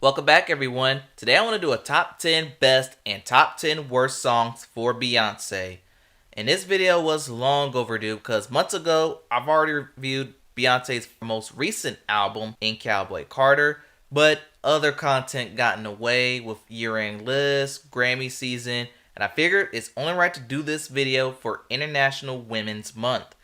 Welcome back, everyone. Today I want to do a top 10 best and top 10 worst songs for Beyonce. And this video was long overdue because months ago I've already reviewed Beyonce's most recent album in Cowboy Carter, but other content got in the way with year-end lists, Grammy season, and I figured it's only right to do this video for International Women's Month.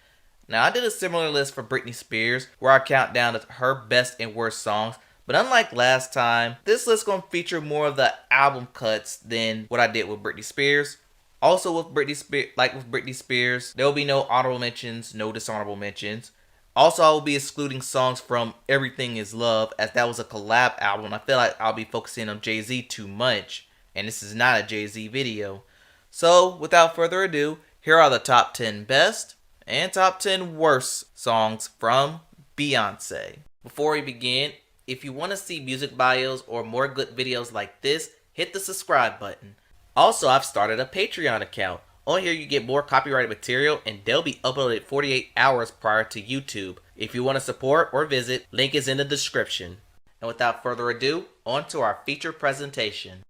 Now I did a similar list for Britney Spears where I count down to her best and worst songs. But unlike last time, this list is going to feature more of the album cuts than what I did with Britney Spears. Also with Britney Spears, there will be no honorable mentions, no dishonorable mentions. Also, I will be excluding songs from Everything Is Love as that was a collab album. I feel like I'll be focusing on Jay-Z too much, and this is not a Jay-Z video. So, without further ado, here are the top 10 best and top 10 worst songs from Beyonce. Before we begin, if you want to see music bios or more good videos like this, hit the subscribe button. Also, I've started a Patreon account. On here you get more copyrighted material and they'll be uploaded 48 hours prior to YouTube. If you want to support or visit, link is in the description. And without further ado, on to our feature presentation.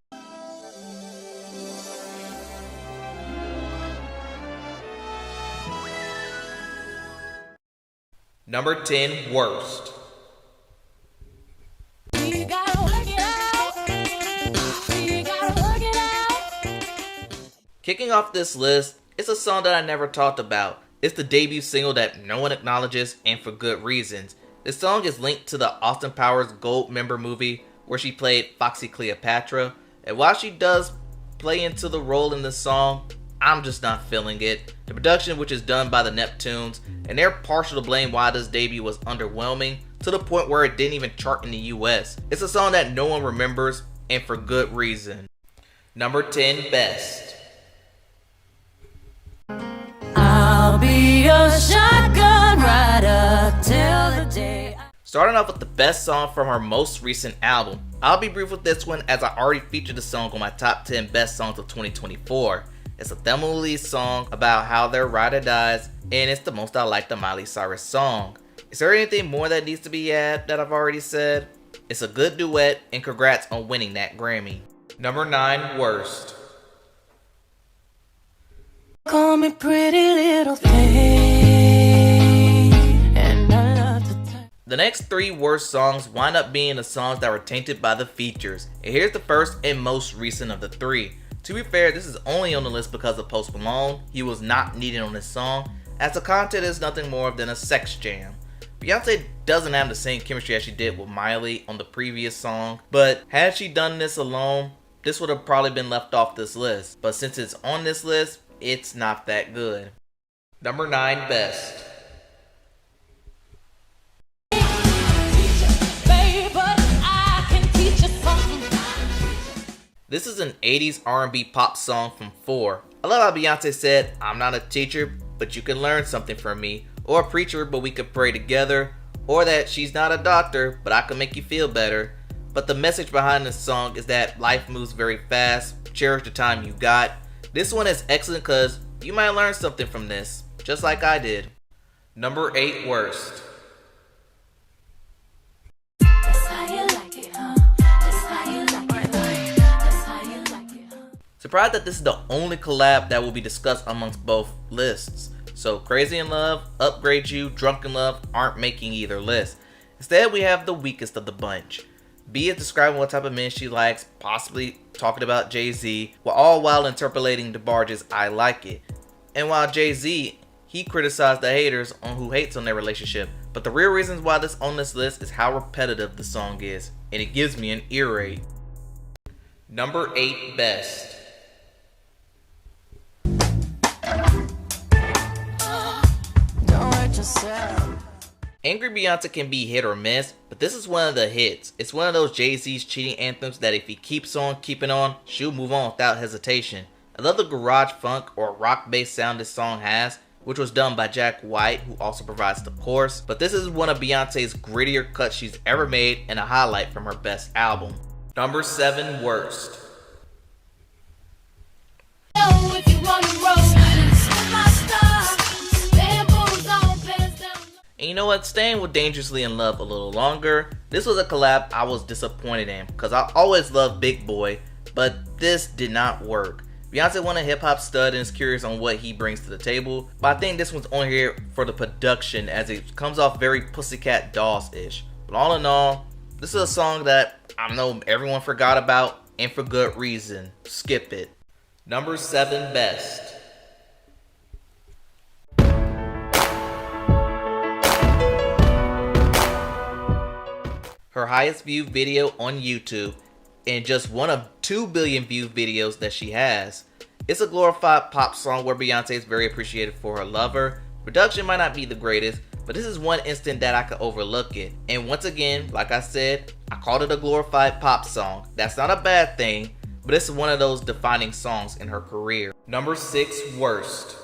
Number 10 Worst. Kicking off this list, it's a song that I never talked about. It's the debut single that no one acknowledges, and for good reasons. This song is linked to the Austin Powers Gold Member movie where she played Foxy Cleopatra, and while she does play into the role in this song, I'm just not feeling it. The production, which is done by the Neptunes, and they're partial to blame why this debut was underwhelming to the point where it didn't even chart in the US. It's a song that no one remembers, and for good reason. Number 10 Best. I'll be your shotgun rider till the day. Starting off with the best song from her most recent album. I'll be brief with this one as I already featured the song on my top 10 best songs of 2024. It's a Thelma Louise song about how their rider dies, and it's the most I like the Miley Cyrus song. Is there anything more that needs to be added that I've already said? It's a good duet, and congrats on winning that Grammy. Number 9 Worst. Call me pretty little thing, and I love to touch. The next 3 worst songs wind up being the songs that were tainted by the features. And here's the first and most recent of the 3. To be fair, this is only on the list because of Post Malone. He was not needed on this song, as the content is nothing more than a sex jam. Beyonce doesn't have the same chemistry as she did with Miley on the previous song, but had she done this alone, this would have probably been left off this list. But since it's on this list, it's not that good. Number 9 Best. This is an 80s R&B pop song from 4. I love how Beyonce said, "I'm not a teacher, but you can learn something from me," or "a preacher, but we could pray together," or that she's not a doctor, but I can make you feel better. But the message behind this song is that life moves very fast, cherish the time you got. This one is excellent because you might learn something from this, just like I did. Number 8 Worst. Surprised that this is the only collab that will be discussed amongst both lists. So Crazy in Love, Upgrade You, Drunk in Love aren't making either list. Instead, we have the weakest of the bunch. B is describing what type of men she likes, possibly talking about Jay-Z, all while interpolating DeBarge's I Like It. And while Jay-Z, he criticized the haters on who hates on their relationship. But the real reasons why this on this list is how repetitive the song is, and it gives me an earache. Number 8 Best. Don't hurt yourself. Angry Beyonce can be hit or miss, but this is one of the hits. It's one of those Jay-Z's cheating anthems that if he keeps on keeping on, she'll move on without hesitation. I love the garage funk or rock-based sound this song has, which was done by Jack White, who also provides the chorus, but this is one of Beyonce's grittier cuts she's ever made and a highlight from her best album. Number 7 Worst. And you know what, staying with Dangerously in Love a little longer, this was a collab I was disappointed in because I always loved Big Boy, but this did not work. Beyonce won a hip hop stud and is curious on what he brings to the table, but I think this one's on here for the production as it comes off very Pussycat Dolls-ish. But all in all, this is a song that I know everyone forgot about, and for good reason. Skip it. Number 7 best. Her highest viewed video on YouTube, and just one of 2 billion viewed videos that she has. It's a glorified pop song where Beyonce is very appreciated for her lover. Production might not be the greatest, but this is one instant that I could overlook it. And once again, like I said, I called it a glorified pop song. That's not a bad thing, but it's one of those defining songs in her career. Number 6 worst.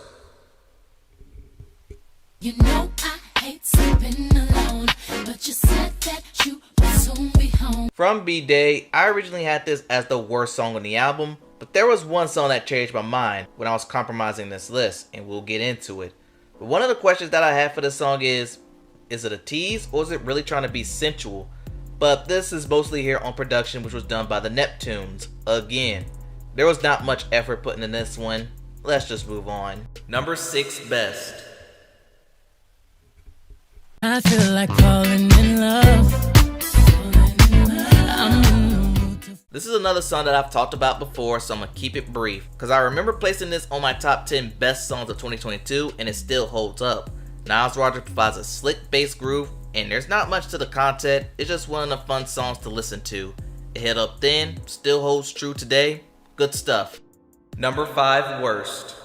You know I hate sleeping alone, but you said that you would soon be home. From B-Day, I originally had this as the worst song on the album, but there was one song that changed my mind when I was compromising this list, and we'll get into it. But one of the questions that I have for this song is it a tease or is it really trying to be sensual? But this is mostly here on production, which was done by the Neptunes. Again, there was not much effort put into this one. Let's just move on. Number 6 best. I feel like falling in love. This is another song that I've talked about before, so I'm gonna keep it brief because I remember placing this on my top 10 best songs of 2022 and it still holds up. Niles Rodgers provides a slick bass groove and there's not much to the content, it's just one of the fun songs to listen to. It hit up then, still holds true today, good stuff. Number 5 worst.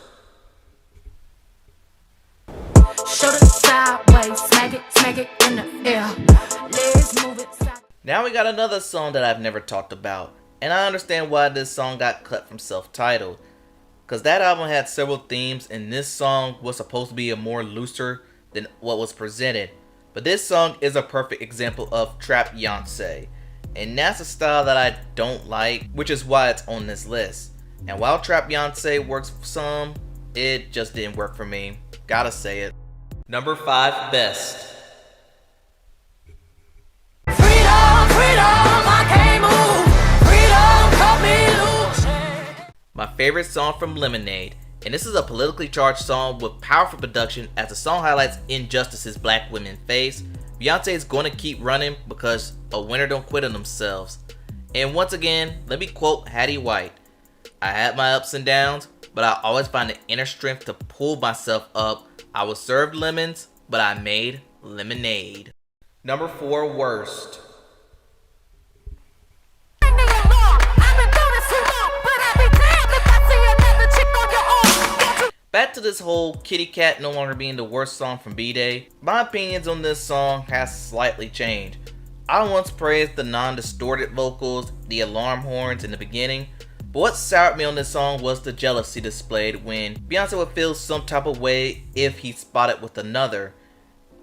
Shoulder sideways, smack it in the air. Legs move it side. Now we got another song that I've never talked about, and I understand why this song got cut from Self-Titled, because that album had several themes and this song was supposed to be a more looser than what was presented. But this song is a perfect example of Trap Beyonce, and that's a style that I don't like, which is why it's on this list. And while Trap Beyonce works for some, it just didn't work for me, gotta say it. Number 5 best. My favorite song from Lemonade, and this is a politically charged song with powerful production as the song highlights injustices black women face. Beyonce is going to keep running because a winner don't quit on themselves. And once again, let me quote Hattie White. I had my ups and downs, but I always find the inner strength to pull myself up. I was served lemons, but I made lemonade. Number 4 worst. Back to this whole Kitty Cat no longer being the worst song from B-Day. My opinions on this song has slightly changed. I once praised the non-distorted vocals, the alarm horns in the beginning, but what soured me on this song was the jealousy displayed when Beyonce would feel some type of way if he spotted with another.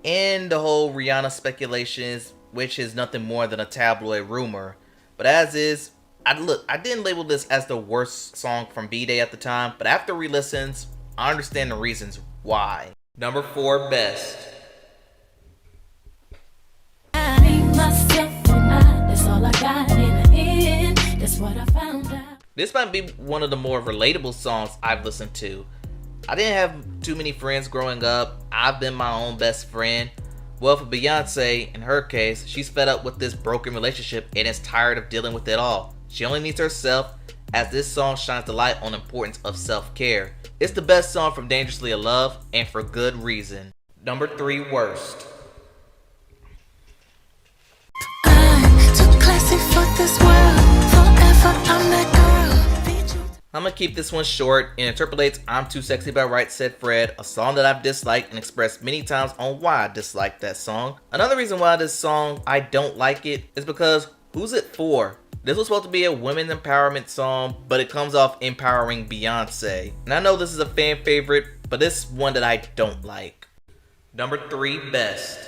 And the whole Rihanna speculations, which is nothing more than a tabloid rumor. But as is, I didn't label this as the worst song from B-Day at the time, but after re-listens, I understand the reasons why. Number 4 best. I need myself tonight. That's all I got in the end. That's what I found out. This might be one of the more relatable songs I've listened to. I didn't have too many friends growing up. I've been my own best friend. Well, for Beyonce, in her case, she's fed up with this broken relationship and is tired of dealing with it all. She only needs herself, as this song shines the light on the importance of self-care. It's the best song from Dangerously in Love, and for good reason. Number 3 worst. I'm too classy for this world. Forever I'm that girl. I'm gonna keep this one short. It interpolates I'm Too Sexy by Right Said Fred, a song that I've disliked and expressed many times on why I dislike that song. Another reason why this song I don't like it is because who's it for? This was supposed to be a women's empowerment song, but it comes off empowering Beyonce. And I know this is a fan favorite, but this is one that I don't like. Number 3 best.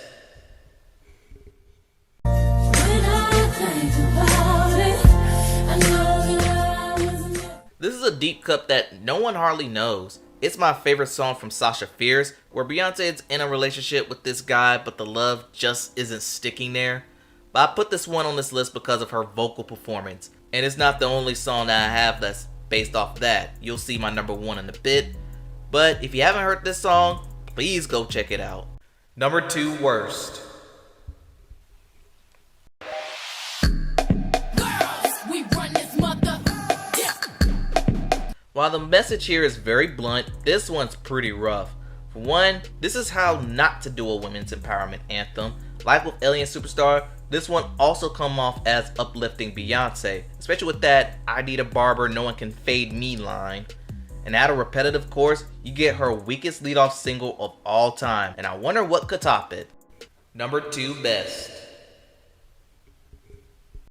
This is a deep cut that no one hardly knows. It's my favorite song from Sasha Fierce, where Beyonce is in a relationship with this guy, but the love just isn't sticking there. But I put this one on this list because of her vocal performance, and it's not the only song that I have that's based off that. You'll see my number one in a bit, but if you haven't heard this song, please go check it out. Number 2 worst. While the message here is very blunt, this one's pretty rough. For one, this is how not to do a women's empowerment anthem. Like with Alien Superstar, this one also come off as uplifting Beyonce, especially with that "I need a barber, no one can fade me" line. And at a repetitive chorus, you get her weakest leadoff single of all time, and I wonder what could top it. Number 2 best.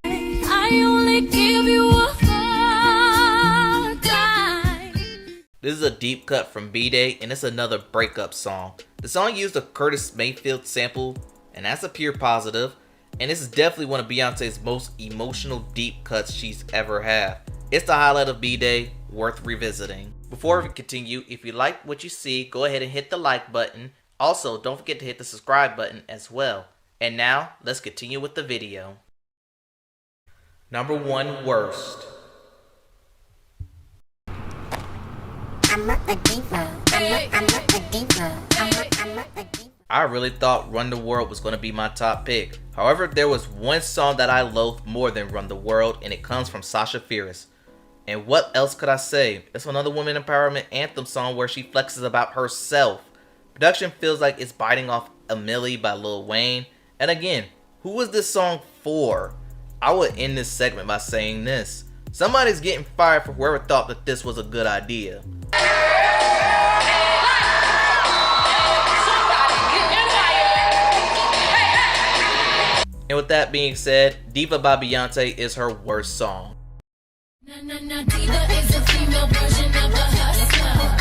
I only give you a hard time. This is a deep cut from B-Day, and it's another breakup song. The song used a Curtis Mayfield sample, and that's a pure positive, and this is definitely one of Beyonce's most emotional deep cuts she's ever had. It's the highlight of B-Day, worth revisiting. Before we continue, if you like what you see, go ahead and hit the like button. Also, don't forget to hit the subscribe button as well. And now, let's continue with the video. Number 1 worst. I'm not a diva. I'm not a diva. I'm not a diva. I really thought Run the World was going to be my top pick. However, there was one song that I loathe more than Run the World, and it comes from Sasha Fierce. And what else could I say? It's another women empowerment anthem song where she flexes about herself. Production feels like it's biting off "A Milli" by Lil Wayne. And again, who was this song for? I would end this segment by saying this: somebody's getting fired for whoever thought that this was a good idea. And with that being said, Diva by Beyonce is her worst song. Diva is a female version of a hustler.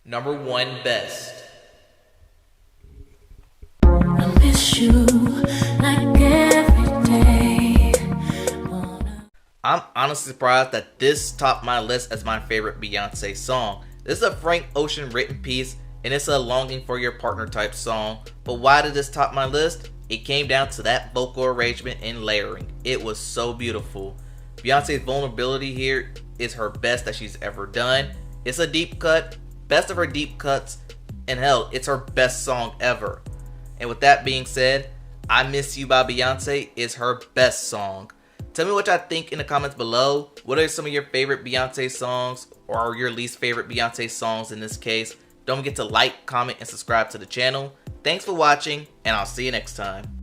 Number 1 best. I miss you like every day. I'm honestly surprised that this topped my list as my favorite Beyonce song. This is a Frank Ocean written piece, and it's a longing for your partner type song. But why did this top my list? It came down to that vocal arrangement and layering. It was so beautiful. Beyonce's vulnerability here is her best that she's ever done. It's a deep cut, best of her deep cuts, and hell, it's her best song ever. And with that being said, I Miss You by Beyonce is her best song. Tell me what y'all think in the comments below. What are some of your favorite Beyonce songs, or your least favorite Beyonce songs in this case? Don't forget to like, comment, and subscribe to the channel. Thanks for watching, and I'll see you next time.